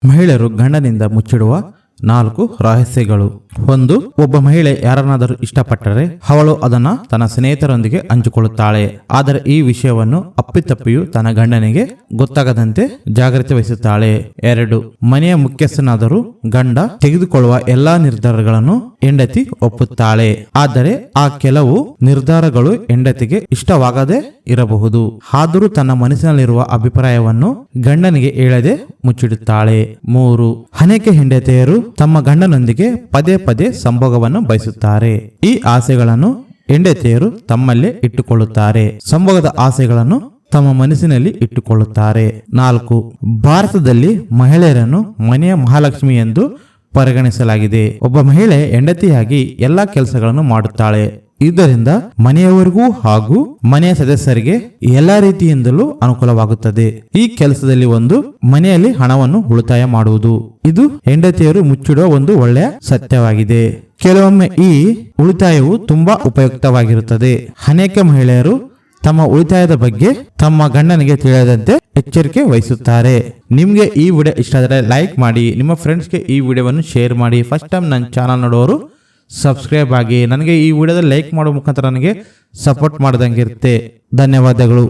ಮಹಿಳೆಯರು ಗಂಡನಿಂದ ಮುಚ್ಚಿಡುವ 4 ರಹಸ್ಯಗಳು. 1. ಒಬ್ಬ ಮಹಿಳೆ ಯಾರನ್ನಾದರೂ ಇಷ್ಟಪಟ್ಟರೆ ಅವಳು ಅದನ್ನ ತನ್ನ ಸ್ನೇಹಿತರೊಂದಿಗೆ ಹಂಚಿಕೊಳ್ಳುತ್ತಾಳೆ. ಆದರೆ ಈ ವಿಷಯವನ್ನು ಅಪ್ಪಿತಪ್ಪಿಯೂ ತನ್ನ ಗಂಡನಿಗೆ ಗೊತ್ತಾಗದಂತೆ ಜಾಗ್ರತೆ ವಹಿಸುತ್ತಾಳೆ. 2. ಮನೆಯ ಮುಖ್ಯಸ್ಥನಾದರೂ ಗಂಡ ತೆಗೆದುಕೊಳ್ಳುವ ಎಲ್ಲಾ ನಿರ್ಧಾರಗಳನ್ನು ಹೆಂಡತಿ ಒಪ್ಪುತ್ತಾಳೆ. ಆದರೆ ಆ ಕೆಲವು ನಿರ್ಧಾರಗಳು ಹೆಂಡತಿಗೆ ಇಷ್ಟವಾಗದೇ ಇರಬಹುದು. ಆದರೂ ತನ್ನ ಮನಸ್ಸಿನಲ್ಲಿರುವ ಅಭಿಪ್ರಾಯವನ್ನು ಗಂಡನಿಗೆ ಹೇಳದೆ ಮುಚ್ಚಿಡುತ್ತಾಳೆ. 3. ಅನೇಕ ಹೆಂಡತಿಯರು ತಮ್ಮ ಗಂಡನೊಂದಿಗೆ ಪದೇ ಪದೇ ಸಂಭೋಗವನ್ನು ಬಯಸುತ್ತಾರೆ. ಈ ಆಸೆಗಳನ್ನು ಹೆಂಡತಿಯರು ತಮ್ಮಲ್ಲೇ ಇಟ್ಟುಕೊಳ್ಳುತ್ತಾರೆ. ಸಂಭೋಗದ ಆಸೆಗಳನ್ನು ತಮ್ಮ ಮನಸ್ಸಿನಲ್ಲಿ ಇಟ್ಟುಕೊಳ್ಳುತ್ತಾರೆ. 4. ಭಾರತದಲ್ಲಿ ಮಹಿಳೆಯರನ್ನು ಮನೆಯ ಮಹಾಲಕ್ಷ್ಮಿ ಎಂದು ಪರಿಗಣಿಸಲಾಗಿದೆ. ಒಬ್ಬ ಮಹಿಳೆ ಹೆಂಡತಿಯಾಗಿ ಎಲ್ಲಾ ಕೆಲಸಗಳನ್ನು ಮಾಡುತ್ತಾಳೆ. ಇದರಿಂದ ಮನೆಯವರಿಗೂ ಹಾಗೂ ಮನೆಯ ಸದಸ್ಯರಿಗೆ ಎಲ್ಲಾ ರೀತಿಯಿಂದಲೂ ಅನುಕೂಲವಾಗುತ್ತದೆ. ಈ ಕೆಲಸದಲ್ಲಿ ಒಂದು ಮನೆಯಲ್ಲಿ ಹಣವನ್ನು ಉಳಿತಾಯ ಮಾಡುವುದು. ಇದು ಹೆಂಡತಿಯರು ಮುಚ್ಚಿಡುವ ಒಂದು ಒಳ್ಳೆಯ ಸತ್ಯವಾಗಿದೆ. ಕೆಲವೊಮ್ಮೆ ಈ ಉಳಿತಾಯವು ತುಂಬಾ ಉಪಯುಕ್ತವಾಗಿರುತ್ತದೆ. ಅನೇಕ ಮಹಿಳೆಯರು ತಮ್ಮ ಉಳಿತಾಯದ ಬಗ್ಗೆ ತಮ್ಮ ಗಂಡನಿಗೆ ತಿಳಿಯದಂತೆ ಎಚ್ಚರಿಕೆ ವಹಿಸುತ್ತಾರೆ. ನಿಮ್ಗೆ ಈ ವಿಡಿಯೋ ಇಷ್ಟ ಆದರೆ ಲೈಕ್ ಮಾಡಿ, ನಿಮ್ಮ ಫ್ರೆಂಡ್ಸ್ಗೆ ಈ ವಿಡಿಯೋವನ್ನು ಶೇರ್ ಮಾಡಿ. ಫಸ್ಟ್ ಟೈಮ್ ನನ್ನ ಚಾನಲ್ ನೋಡೋರು ಸಬ್ಸ್ಕ್ರೈಬ್ ಆಗಿ. ನನಗೆ ಈ ವಿಡಿಯೋದಲ್ಲಿ ಲೈಕ್ ಮಾಡೋ ಮುಖಾಂತರ ನನಗೆ ಸಪೋರ್ಟ್ ಮಾಡ್ದಂಗಿರುತ್ತೆ. ಧನ್ಯವಾದಗಳು.